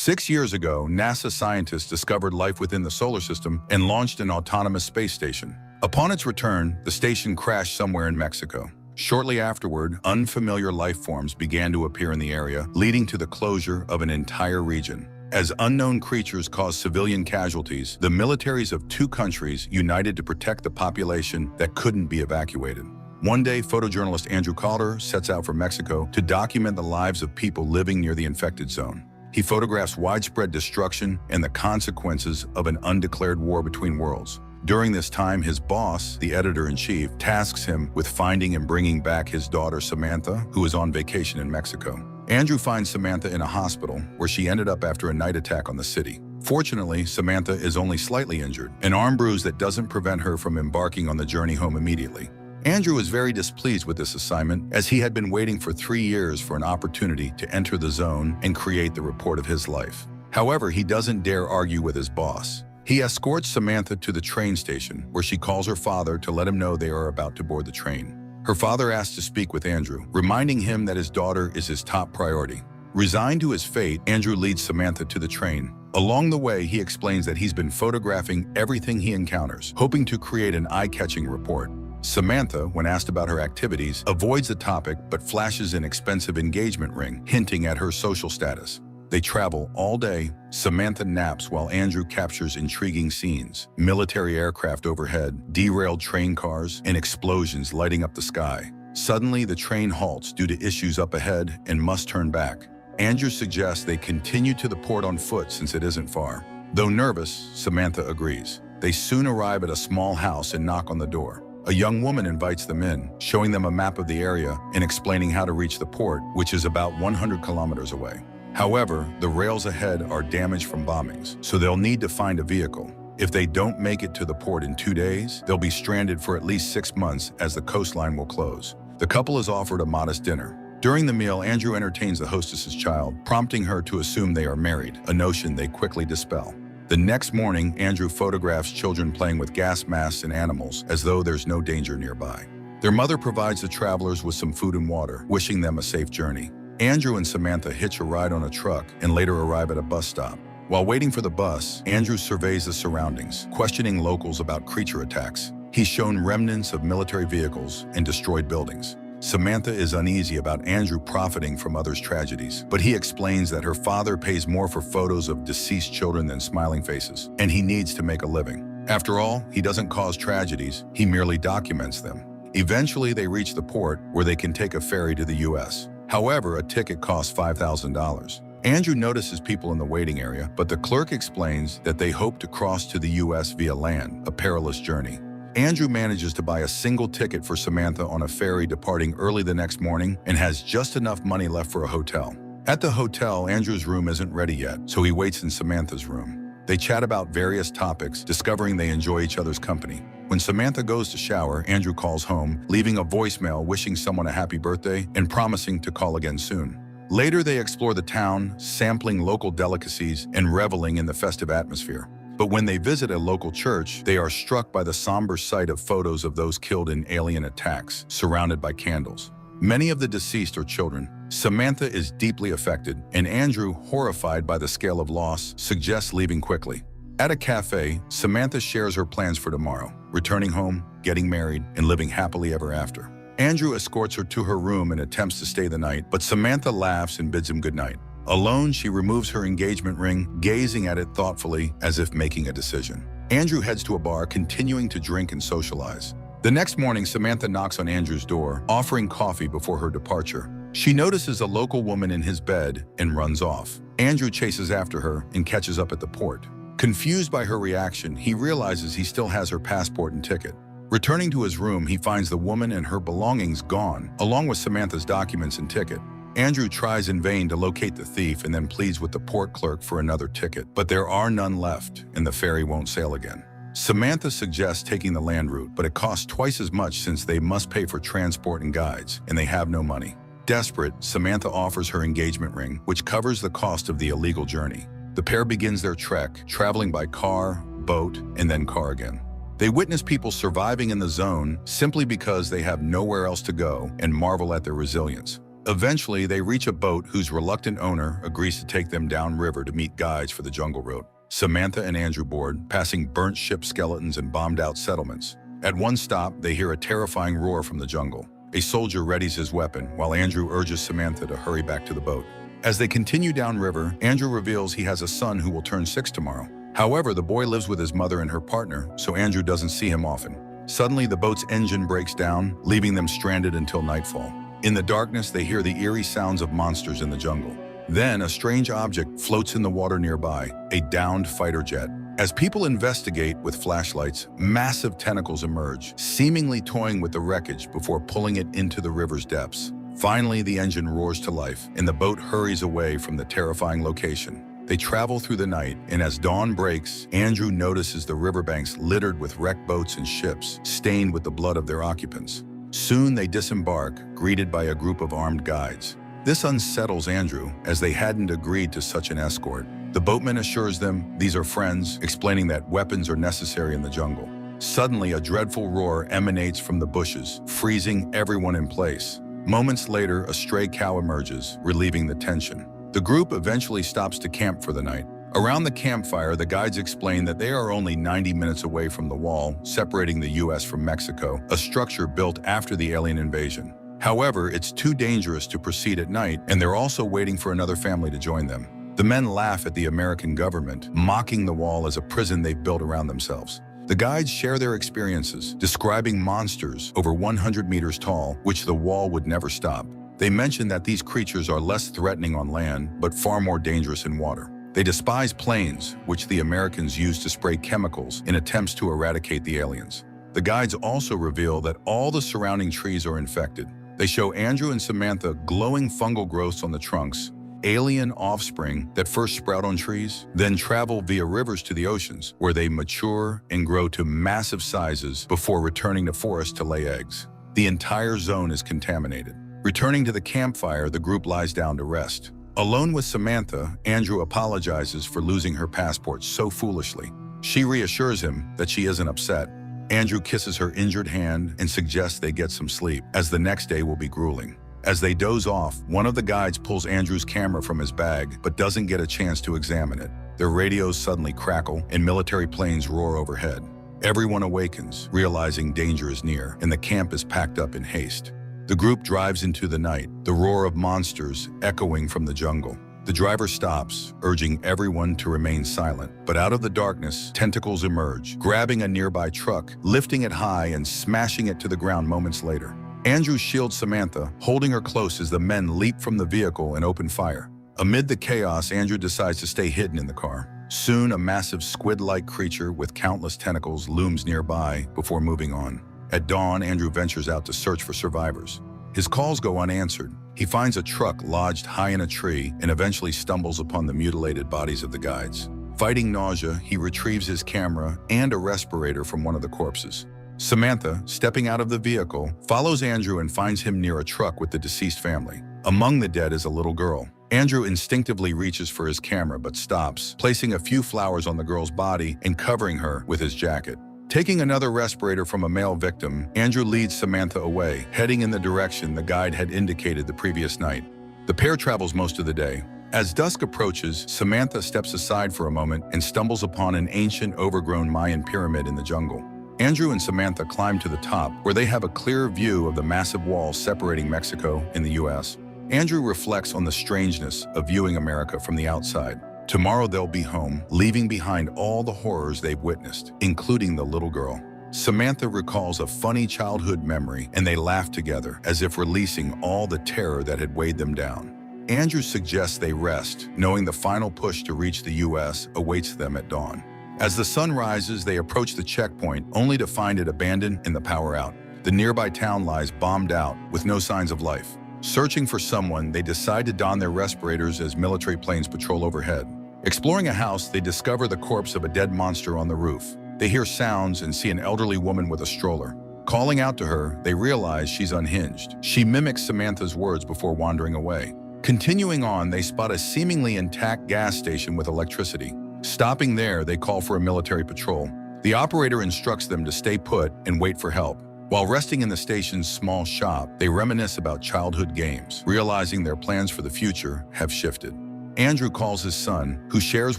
6 years ago, NASA scientists discovered life within the solar system and launched an autonomous space station. Upon its return, the station crashed somewhere in Mexico. Shortly afterward, unfamiliar life forms began to appear in the area, leading to the closure of an entire region. As unknown creatures caused civilian casualties, the militaries of 2 countries united to protect the population that couldn't be evacuated. One day, photojournalist Andrew Calder sets out for Mexico to document the lives of people living near the infected zone. He photographs widespread destruction and the consequences of an undeclared war between worlds. During this time, his boss, the editor-in-chief, tasks him with finding and bringing back his daughter Samantha, who is on vacation in Mexico. Andrew finds Samantha in a hospital, where she ended up after a night attack on the city. Fortunately, Samantha is only slightly injured, an arm bruise that doesn't prevent her from embarking on the journey home immediately. Andrew is very displeased with this assignment, as he had been waiting for 3 years for an opportunity to enter the zone and create the report of his life. However, he doesn't dare argue with his boss. He escorts Samantha to the train station, where she calls her father to let him know they are about to board the train. Her father asks to speak with Andrew, reminding him that his daughter is his top priority. Resigned to his fate, Andrew leads Samantha to the train. Along the way, he explains that he's been photographing everything he encounters, hoping to create an eye-catching report. Samantha, when asked about her activities, avoids the topic but flashes an expensive engagement ring, hinting at her social status. They travel all day. Samantha naps while Andrew captures intriguing scenes: military aircraft overhead, derailed train cars, and explosions lighting up the sky. Suddenly, the train halts due to issues up ahead and must turn back. Andrew suggests they continue to the port on foot since it isn't far. Though nervous, Samantha agrees. They soon arrive at a small house and knock on the door. A young woman invites them in, showing them a map of the area and explaining how to reach the port, which is about 100 kilometers away. However, the rails ahead are damaged from bombings, so they'll need to find a vehicle. If they don't make it to the port in 2 days, they'll be stranded for at least 6 months as the coastline will close. The couple is offered a modest dinner. During the meal, Andrew entertains the hostess's child, prompting her to assume they are married, a notion they quickly dispel. The next morning, Andrew photographs children playing with gas masks and animals as though there's no danger nearby. Their mother provides the travelers with some food and water, wishing them a safe journey. Andrew and Samantha hitch a ride on a truck and later arrive at a bus stop. While waiting for the bus, Andrew surveys the surroundings, questioning locals about creature attacks. He's shown remnants of military vehicles and destroyed buildings. Samantha is uneasy about Andrew profiting from others' tragedies, but he explains that her father pays more for photos of deceased children than smiling faces, and he needs to make a living. After all, he doesn't cause tragedies, he merely documents them. Eventually, they reach the port, where they can take a ferry to the US. However, a ticket costs $5,000. Andrew notices people in the waiting area, but the clerk explains that they hope to cross to the US via land, a perilous journey. Andrew manages to buy a single ticket for Samantha on a ferry departing early the next morning and has just enough money left for a hotel. At the hotel, Andrew's room isn't ready yet, so he waits in Samantha's room. They chat about various topics, discovering they enjoy each other's company. When Samantha goes to shower, Andrew calls home, leaving a voicemail wishing someone a happy birthday and promising to call again soon. Later, they explore the town, sampling local delicacies and reveling in the festive atmosphere. But when they visit a local church, they are struck by the somber sight of photos of those killed in alien attacks, surrounded by candles. Many of the deceased are children. Samantha is deeply affected, and Andrew, horrified by the scale of loss, suggests leaving quickly. At a cafe, Samantha shares her plans for tomorrow, returning home, getting married, and living happily ever after. Andrew escorts her to her room and attempts to stay the night, but Samantha laughs and bids him goodnight. Alone, she removes her engagement ring, gazing at it thoughtfully as if making a decision. Andrew heads to a bar, continuing to drink and socialize. The next morning, Samantha knocks on Andrew's door, offering coffee before her departure. She notices a local woman in his bed and runs off. Andrew chases after her and catches up at the port. Confused by her reaction, he realizes he still has her passport and ticket. Returning to his room, he finds the woman and her belongings gone, along with Samantha's documents and ticket. Andrew tries in vain to locate the thief and then pleads with the port clerk for another ticket, but there are none left, and the ferry won't sail again. Samantha suggests taking the land route, but it costs twice as much since they must pay for transport and guides, and they have no money. Desperate, Samantha offers her engagement ring, which covers the cost of the illegal journey. The pair begins their trek, traveling by car, boat, and then car again. They witness people surviving in the zone simply because they have nowhere else to go and marvel at their resilience. Eventually, they reach a boat whose reluctant owner agrees to take them downriver to meet guides for the jungle road. Samantha and Andrew board, passing burnt ship skeletons and bombed-out settlements. At one stop, they hear a terrifying roar from the jungle. A soldier readies his weapon, while Andrew urges Samantha to hurry back to the boat. As they continue downriver, Andrew reveals he has a son who will turn 6 tomorrow. However, the boy lives with his mother and her partner, so Andrew doesn't see him often. Suddenly, the boat's engine breaks down, leaving them stranded until nightfall. In the darkness, they hear the eerie sounds of monsters in the jungle. Then, a strange object floats in the water nearby, a downed fighter jet. As people investigate with flashlights, massive tentacles emerge, seemingly toying with the wreckage before pulling it into the river's depths. Finally, the engine roars to life, and the boat hurries away from the terrifying location. They travel through the night, and as dawn breaks, Andrew notices the riverbanks littered with wrecked boats and ships, stained with the blood of their occupants. Soon they disembark, greeted by a group of armed guides. This unsettles Andrew, as they hadn't agreed to such an escort. The boatman assures them these are friends, explaining that weapons are necessary in the jungle. Suddenly, a dreadful roar emanates from the bushes, freezing everyone in place. Moments later, a stray cow emerges, relieving the tension. The group eventually stops to camp for the night. Around the campfire, the guides explain that they are only 90 minutes away from the wall, separating the U.S. from Mexico, a structure built after the alien invasion. However, it's too dangerous to proceed at night, and they're also waiting for another family to join them. The men laugh at the American government, mocking the wall as a prison they've built around themselves. The guides share their experiences, describing monsters over 100 meters tall, which the wall would never stop. They mention that these creatures are less threatening on land, but far more dangerous in water. They despise planes, which the Americans use to spray chemicals in attempts to eradicate the aliens. The guides also reveal that all the surrounding trees are infected. They show Andrew and Samantha glowing fungal growths on the trunks, alien offspring that first sprout on trees, then travel via rivers to the oceans, where they mature and grow to massive sizes before returning to forests to lay eggs. The entire zone is contaminated. Returning to the campfire, the group lies down to rest. Alone with Samantha, Andrew apologizes for losing her passport so foolishly. She reassures him that she isn't upset. Andrew kisses her injured hand and suggests they get some sleep, as the next day will be grueling. As they doze off, one of the guides pulls Andrew's camera from his bag, but doesn't get a chance to examine it. Their radios suddenly crackle, and military planes roar overhead. Everyone awakens, realizing danger is near, and the camp is packed up in haste. The group drives into the night, the roar of monsters echoing from the jungle. The driver stops, urging everyone to remain silent. But out of the darkness, tentacles emerge, grabbing a nearby truck, lifting it high and smashing it to the ground moments later. Andrew shields Samantha, holding her close as the men leap from the vehicle and open fire. Amid the chaos, Andrew decides to stay hidden in the car. Soon, a massive squid-like creature with countless tentacles looms nearby before moving on. At dawn, Andrew ventures out to search for survivors. His calls go unanswered. He finds a truck lodged high in a tree and eventually stumbles upon the mutilated bodies of the guides. Fighting nausea, he retrieves his camera and a respirator from one of the corpses. Samantha, stepping out of the vehicle, follows Andrew and finds him near a truck with the deceased family. Among the dead is a little girl. Andrew instinctively reaches for his camera but stops, placing a few flowers on the girl's body and covering her with his jacket. Taking another respirator from a male victim, Andrew leads Samantha away, heading in the direction the guide had indicated the previous night. The pair travels most of the day. As dusk approaches, Samantha steps aside for a moment and stumbles upon an ancient, overgrown Mayan pyramid in the jungle. Andrew and Samantha climb to the top, where they have a clear view of the massive wall separating Mexico and the U.S. Andrew reflects on the strangeness of viewing America from the outside. Tomorrow they'll be home, leaving behind all the horrors they've witnessed, including the little girl. Samantha recalls a funny childhood memory, and they laugh together, as if releasing all the terror that had weighed them down. Andrew suggests they rest, knowing the final push to reach the U.S. awaits them at dawn. As the sun rises, they approach the checkpoint, only to find it abandoned and the power out. The nearby town lies bombed out, with no signs of life. Searching for someone, they decide to don their respirators as military planes patrol overhead. Exploring a house, they discover the corpse of a dead monster on the roof. They hear sounds and see an elderly woman with a stroller. Calling out to her, they realize she's unhinged. She mimics Samantha's words before wandering away. Continuing on, they spot a seemingly intact gas station with electricity. Stopping there, they call for a military patrol. The operator instructs them to stay put and wait for help. While resting in the station's small shop, they reminisce about childhood games, realizing their plans for the future have shifted. Andrew calls his son, who shares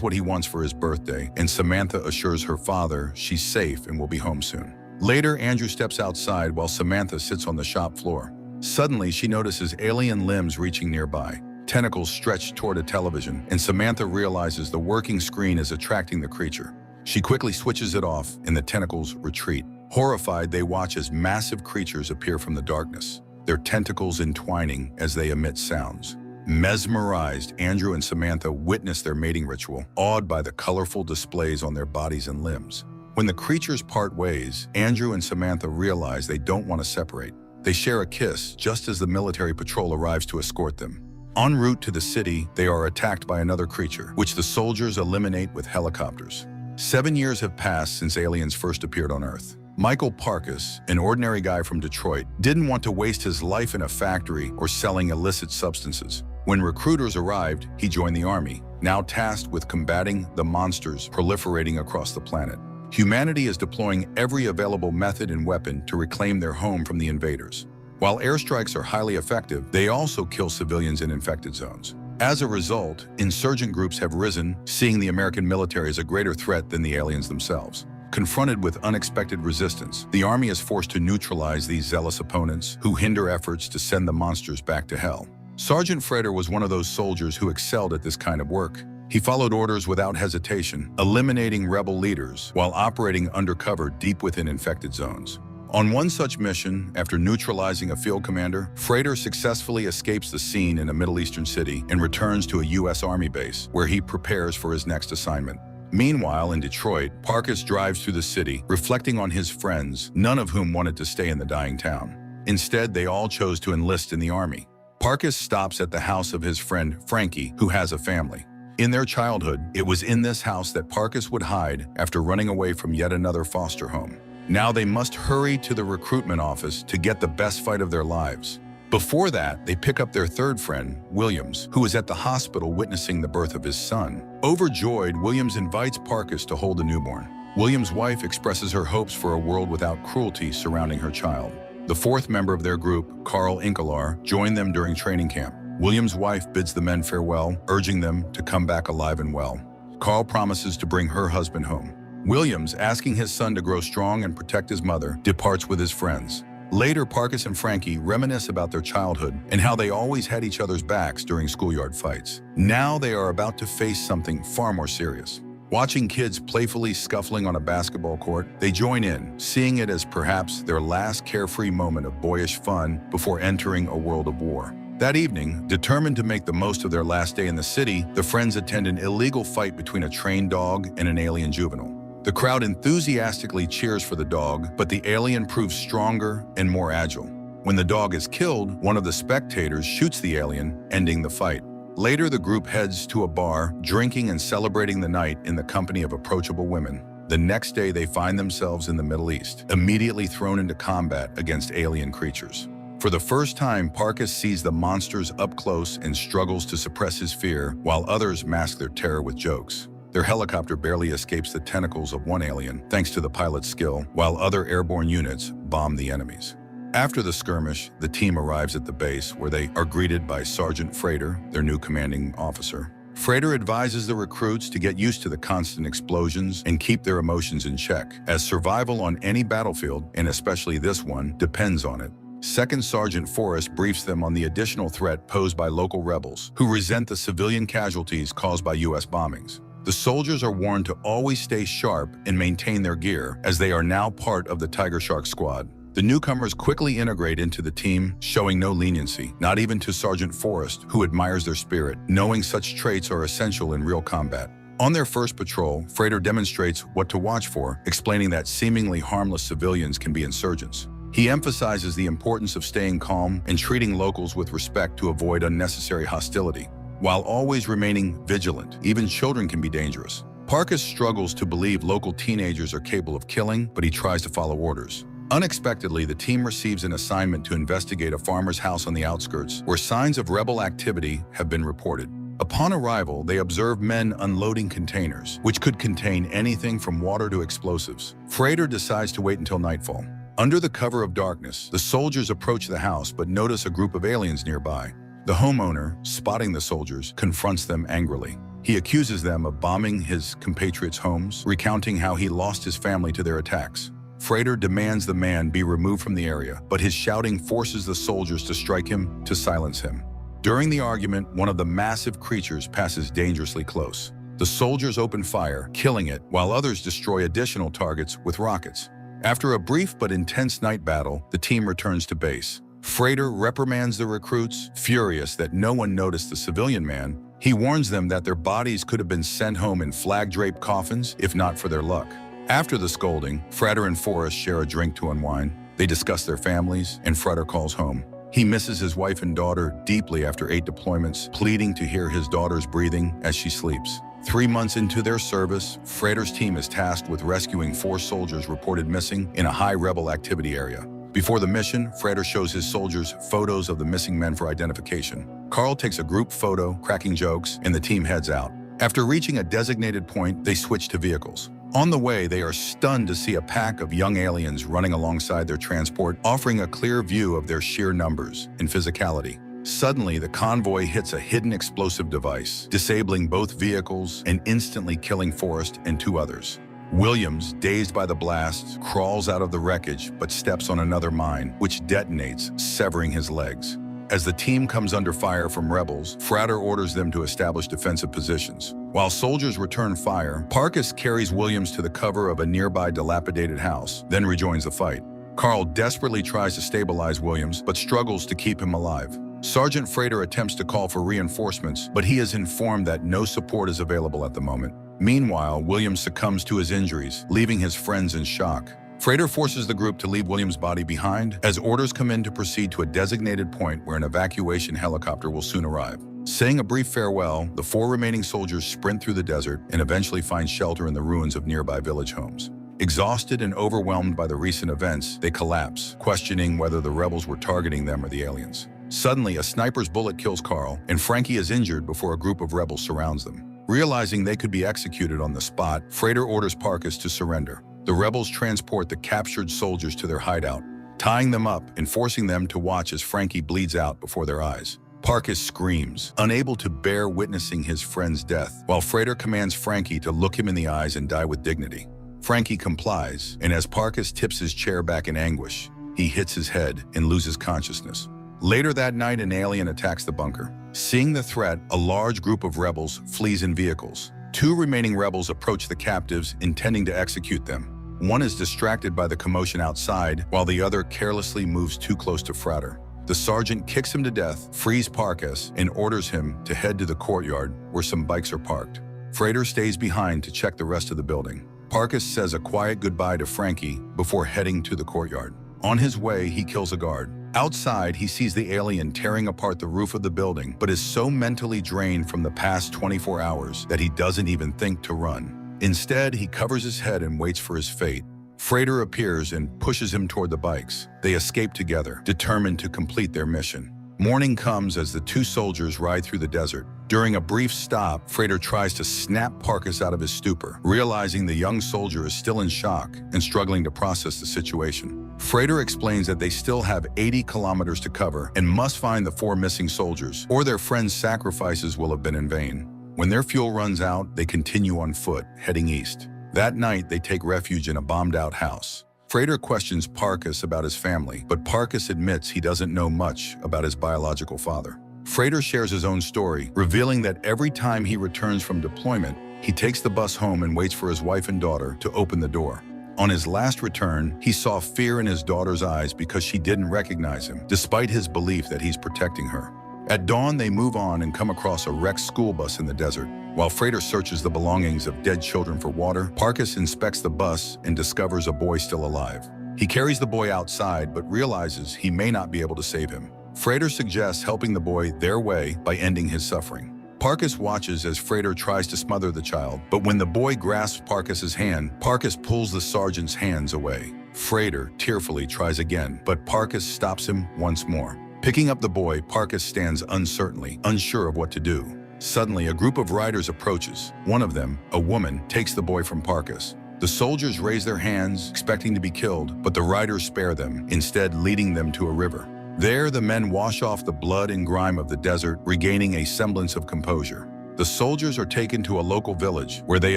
what he wants for his birthday, and Samantha assures her father she's safe and will be home soon. Later, Andrew steps outside while Samantha sits on the shop floor. Suddenly, she notices alien limbs reaching nearby, tentacles stretched toward a television, and Samantha realizes the working screen is attracting the creature. She quickly switches it off, and the tentacles retreat. Horrified, they watch as massive creatures appear from the darkness, their tentacles entwining as they emit sounds. Mesmerized, Andrew and Samantha witness their mating ritual, awed by the colorful displays on their bodies and limbs. When the creatures part ways, Andrew and Samantha realize they don't want to separate. They share a kiss just as the military patrol arrives to escort them. En route to the city, they are attacked by another creature, which the soldiers eliminate with helicopters. 7 years have passed since aliens first appeared on Earth. Michael Parkas, an ordinary guy from Detroit, didn't want to waste his life in a factory or selling illicit substances. When recruiters arrived, he joined the army, now tasked with combating the monsters proliferating across the planet. Humanity is deploying every available method and weapon to reclaim their home from the invaders. While airstrikes are highly effective, they also kill civilians in infected zones. As a result, insurgent groups have risen, seeing the American military as a greater threat than the aliens themselves. Confronted with unexpected resistance, the army is forced to neutralize these zealous opponents who hinder efforts to send the monsters back to hell. Sergeant Frater was one of those soldiers who excelled at this kind of work. He followed orders without hesitation, eliminating rebel leaders while operating undercover deep within infected zones. On one such mission, after neutralizing a field commander, Frater successfully escapes the scene in a Middle Eastern city and returns to a U.S. Army base, where he prepares for his next assignment. Meanwhile, in Detroit, Parkas drives through the city, reflecting on his friends, none of whom wanted to stay in the dying town. Instead, they all chose to enlist in the Army. Parkas stops at the house of his friend Frankie, who has a family. In their childhood, it was in this house that Parkas would hide after running away from yet another foster home. Now they must hurry to the recruitment office to get the best fight of their lives. Before that, they pick up their third friend, Williams, who is at the hospital witnessing the birth of his son. Overjoyed, Williams invites Parkas to hold the newborn. Williams' wife expresses her hopes for a world without cruelty surrounding her child. The fourth member of their group, Carl Inkelar, joined them during training camp. Williams' wife bids the men farewell, urging them to come back alive and well. Carl promises to bring her husband home. Williams, asking his son to grow strong and protect his mother, departs with his friends. Later, Parkas and Frankie reminisce about their childhood and how they always had each other's backs during schoolyard fights. Now they are about to face something far more serious. Watching kids playfully scuffling on a basketball court, they join in, seeing it as perhaps their last carefree moment of boyish fun before entering a world of war. That evening, determined to make the most of their last day in the city, the friends attend an illegal fight between a trained dog and an alien juvenile. The crowd enthusiastically cheers for the dog, but the alien proves stronger and more agile. When the dog is killed, one of the spectators shoots the alien, ending the fight. Later, the group heads to a bar, drinking and celebrating the night in the company of approachable women. The next day, they find themselves in the Middle East, immediately thrown into combat against alien creatures. For the first time, Parkas sees the monsters up close and struggles to suppress his fear, while others mask their terror with jokes. Their helicopter barely escapes the tentacles of one alien, thanks to the pilot's skill, while other airborne units bomb the enemies. After the skirmish, the team arrives at the base, where they are greeted by Sergeant Frater, their new commanding officer. Frater advises the recruits to get used to the constant explosions and keep their emotions in check, as survival on any battlefield, and especially this one, depends on it. Second Sergeant Forrest briefs them on the additional threat posed by local rebels, who resent the civilian casualties caused by U.S. bombings. The soldiers are warned to always stay sharp and maintain their gear, as they are now part of the Tiger Shark squad. The newcomers quickly integrate into the team, showing no leniency, not even to Sergeant Forrest, who admires their spirit, knowing such traits are essential in real combat. On their first patrol, Frater demonstrates what to watch for, explaining that seemingly harmless civilians can be insurgents. He emphasizes the importance of staying calm and treating locals with respect to avoid unnecessary hostility. While always remaining vigilant, even children can be dangerous. Parkas struggles to believe local teenagers are capable of killing, but he tries to follow orders. Unexpectedly, the team receives an assignment to investigate a farmer's house on the outskirts, where signs of rebel activity have been reported. Upon arrival, they observe men unloading containers, which could contain anything from water to explosives. Frater decides to wait until nightfall. Under the cover of darkness, the soldiers approach the house but notice a group of aliens nearby. The homeowner, spotting the soldiers, confronts them angrily. He accuses them of bombing his compatriots' homes, recounting how he lost his family to their attacks. Frater demands the man be removed from the area, but his shouting forces the soldiers to strike him to silence him. During the argument, one of the massive creatures passes dangerously close. The soldiers open fire, killing it, while others destroy additional targets with rockets. After a brief but intense night battle, the team returns to base. Frater reprimands the recruits, furious that no one noticed the civilian man. He warns them that their bodies could have been sent home in flag-draped coffins if not for their luck. After the scolding, Frater and Forrest share a drink to unwind. They discuss their families, and Frater calls home. He misses his wife and daughter deeply after 8 deployments, pleading to hear his daughter's breathing as she sleeps. 3 months into their service, Frater's team is tasked with rescuing 4 soldiers reported missing in a high rebel activity area. Before the mission, Frater shows his soldiers photos of the missing men for identification. Carl takes a group photo, cracking jokes, and the team heads out. After reaching a designated point, they switch to vehicles. On the way, they are stunned to see a pack of young aliens running alongside their transport, offering a clear view of their sheer numbers and physicality. Suddenly, the convoy hits a hidden explosive device, disabling both vehicles and instantly killing Forrest and 2 others. Williams, dazed by the blast, crawls out of the wreckage but steps on another mine, which detonates, severing his legs. As the team comes under fire from rebels, Frater orders them to establish defensive positions. While soldiers return fire, Parkus carries Williams to the cover of a nearby dilapidated house, then rejoins the fight. Carl desperately tries to stabilize Williams, but struggles to keep him alive. Sergeant Frater attempts to call for reinforcements, but he is informed that no support is available at the moment. Meanwhile, Williams succumbs to his injuries, leaving his friends in shock. Frater forces the group to leave Williams' body behind as orders come in to proceed to a designated point where an evacuation helicopter will soon arrive. Saying a brief farewell, the 4 remaining soldiers sprint through the desert and eventually find shelter in the ruins of nearby village homes. Exhausted and overwhelmed by the recent events, they collapse, questioning whether the rebels were targeting them or the aliens. Suddenly, a sniper's bullet kills Carl, and Frankie is injured before a group of rebels surrounds them. Realizing they could be executed on the spot, Frater orders Parkus to surrender. The rebels transport the captured soldiers to their hideout, tying them up and forcing them to watch as Frankie bleeds out before their eyes. Parkus screams, unable to bear witnessing his friend's death, while Frater commands Frankie to look him in the eyes and die with dignity. Frankie complies, and as Parkus tips his chair back in anguish, he hits his head and loses consciousness. Later that night, an alien attacks the bunker. Seeing the threat, a large group of rebels flees in vehicles. 2 remaining rebels approach the captives, intending to execute them. One is distracted by the commotion outside, while the other carelessly moves too close to Frater. The sergeant kicks him to death, frees Parkus, and orders him to head to the courtyard where some bikes are parked. Frater stays behind to check the rest of the building. Parkus says a quiet goodbye to Frankie before heading to the courtyard. On his way, he kills a guard. Outside, he sees the alien tearing apart the roof of the building, but is so mentally drained from the past 24 hours that he doesn't even think to run. Instead, he covers his head and waits for his fate. Frater appears and pushes him toward the bikes. They escape together, determined to complete their mission. Morning comes as the 2 soldiers ride through the desert. During a brief stop, Frater tries to snap Parkus out of his stupor, realizing the young soldier is still in shock and struggling to process the situation. Frater explains that they still have 80 kilometers to cover and must find the 4 missing soldiers, or their friends' sacrifices will have been in vain. When their fuel runs out, they continue on foot, heading east. That night, they take refuge in a bombed-out house. Frater questions Parkus about his family, but Parkus admits he doesn't know much about his biological father. Frater shares his own story, revealing that every time he returns from deployment, he takes the bus home and waits for his wife and daughter to open the door. On his last return, he saw fear in his daughter's eyes because she didn't recognize him, despite his belief that he's protecting her. At dawn, they move on and come across a wrecked school bus in the desert. While Frater searches the belongings of dead children for water, Parkus inspects the bus and discovers a boy still alive. He carries the boy outside, but realizes he may not be able to save him. Frater suggests helping the boy their way by ending his suffering. Parkus watches as Frater tries to smother the child, but when the boy grasps Parkus's hand, Parkus pulls the sergeant's hands away. Frater tearfully tries again, but Parkus stops him once more. Picking up the boy, Parkus stands uncertainly, unsure of what to do. Suddenly, a group of riders approaches. One of them, a woman, takes the boy from Parkus. The soldiers raise their hands, expecting to be killed, but the riders spare them, instead leading them to a river. There, the men wash off the blood and grime of the desert, regaining a semblance of composure. The soldiers are taken to a local village, where they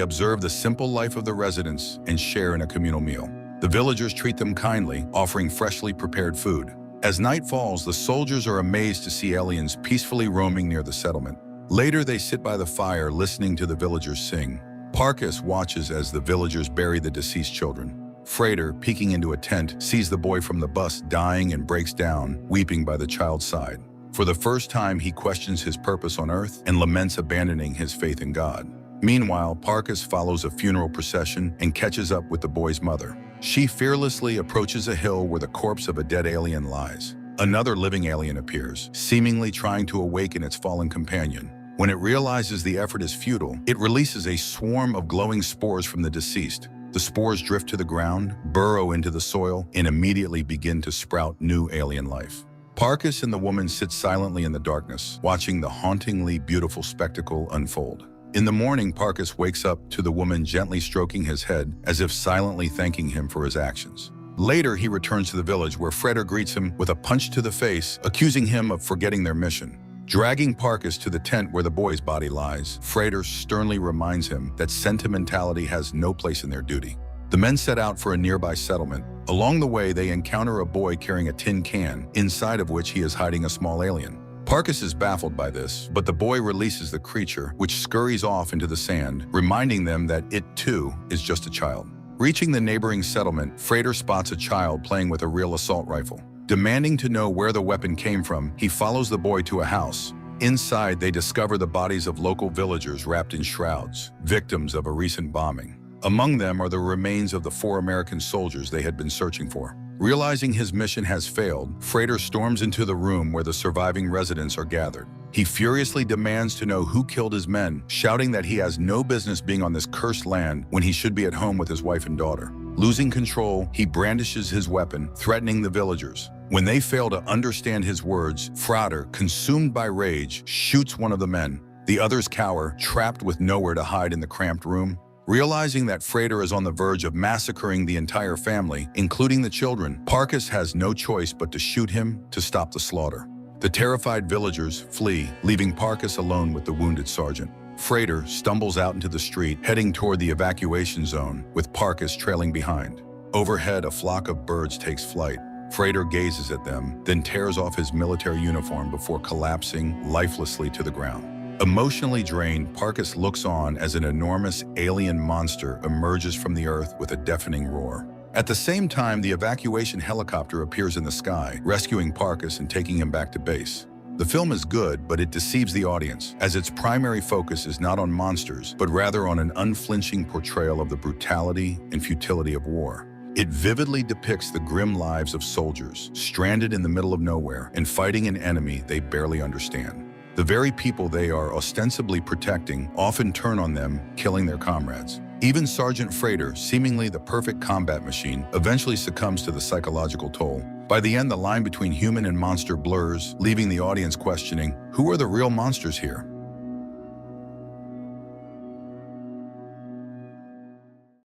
observe the simple life of the residents and share in a communal meal. The villagers treat them kindly, offering freshly prepared food. As night falls, the soldiers are amazed to see aliens peacefully roaming near the settlement. Later, they sit by the fire, listening to the villagers sing. Parkus watches as the villagers bury the deceased children. Frater, peeking into a tent, sees the boy from the bus dying and breaks down, weeping by the child's side. For the first time, he questions his purpose on Earth and laments abandoning his faith in God. Meanwhile, Parkus follows a funeral procession and catches up with the boy's mother. She fearlessly approaches a hill where the corpse of a dead alien lies. Another living alien appears, seemingly trying to awaken its fallen companion. When it realizes the effort is futile, it releases a swarm of glowing spores from the deceased. The spores drift to the ground, burrow into the soil, and immediately begin to sprout new alien life. Parkus and the woman sit silently in the darkness, watching the hauntingly beautiful spectacle unfold. In the morning, Parkus wakes up to the woman gently stroking his head, as if silently thanking him for his actions. Later, he returns to the village, where Frater greets him with a punch to the face, accusing him of forgetting their mission. Dragging Parkus to the tent where the boy's body lies, Frater sternly reminds him that sentimentality has no place in their duty. The men set out for a nearby settlement. Along the way, they encounter a boy carrying a tin can, inside of which he is hiding a small alien. Parkus is baffled by this, but the boy releases the creature, which scurries off into the sand, reminding them that it, too, is just a child. Reaching the neighboring settlement, Frater spots a child playing with a real assault rifle. Demanding to know where the weapon came from, he follows the boy to a house. Inside, they discover the bodies of local villagers wrapped in shrouds, victims of a recent bombing. Among them are the remains of the 4 American soldiers they had been searching for. Realizing his mission has failed, Frater storms into the room where the surviving residents are gathered. He furiously demands to know who killed his men, shouting that he has no business being on this cursed land when he should be at home with his wife and daughter. Losing control, he brandishes his weapon, threatening the villagers. When they fail to understand his words, Frater, consumed by rage, shoots one of the men. The others cower, trapped with nowhere to hide in the cramped room. Realizing that Frater is on the verge of massacring the entire family, including the children, Parkus has no choice but to shoot him to stop the slaughter. The terrified villagers flee, leaving Parkus alone with the wounded sergeant. Frater stumbles out into the street, heading toward the evacuation zone, with Parkus trailing behind. Overhead, a flock of birds takes flight. Frater gazes at them, then tears off his military uniform before collapsing lifelessly to the ground. Emotionally drained, Parkus looks on as an enormous alien monster emerges from the earth with a deafening roar. At the same time, the evacuation helicopter appears in the sky, rescuing Parkus and taking him back to base. The film is good, but it deceives the audience, as its primary focus is not on monsters, but rather on an unflinching portrayal of the brutality and futility of war. It vividly depicts the grim lives of soldiers, stranded in the middle of nowhere and fighting an enemy they barely understand. The very people they are ostensibly protecting often turn on them, killing their comrades. Even Sergeant Frater, seemingly the perfect combat machine, eventually succumbs to the psychological toll. By the end, the line between human and monster blurs, leaving the audience questioning, who are the real monsters here?